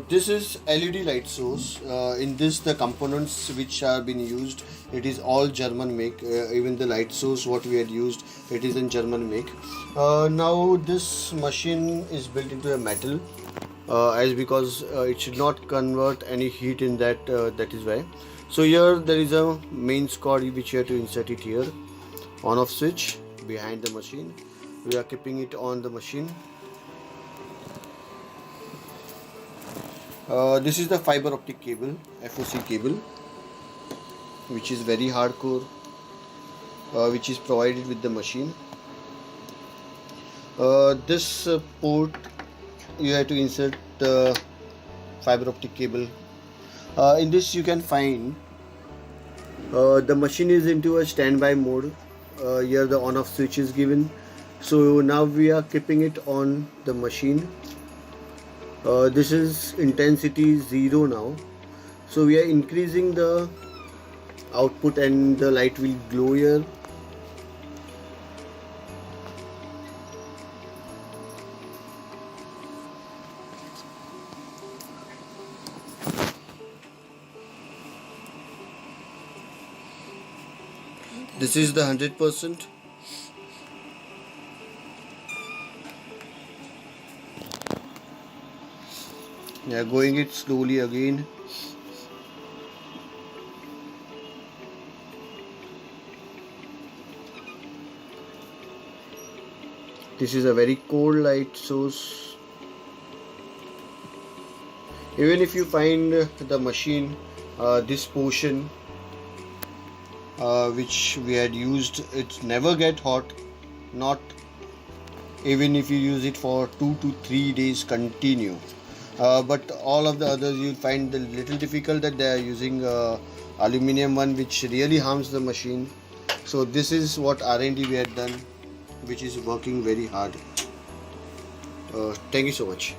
This is LED light source. In this, the components which are being used, it is all German make. Even the light source what we had used, it is in German make. Now this machine is built into a metal, as because it should not convert any heat in that. That is why. So here there is a mains cord which you have to insert it here. On off switch behind the machine. We are keeping it on the machine. This is the fiber optic cable, FOC cable, which is very hardcore, which is provided with the machine. This port you have to insert the fiber optic cable. In this you can find the machine is into a standby mode. Here the on off switch is given. So now we are keeping it on the machine. This is intensity 0 now, so we are increasing the output and the light will glow here. This is the 100%. Yeah, going it slowly again. This is a very cold light source. Even if you find the machine, this portion which we had used, it never get hot, not even if you use it for 2 to 3 days continue. But all of the others you'll find a little difficult that they are using aluminium one, which really harms the machine. So this is what R&D we had done, which is working very hard. Thank you so much.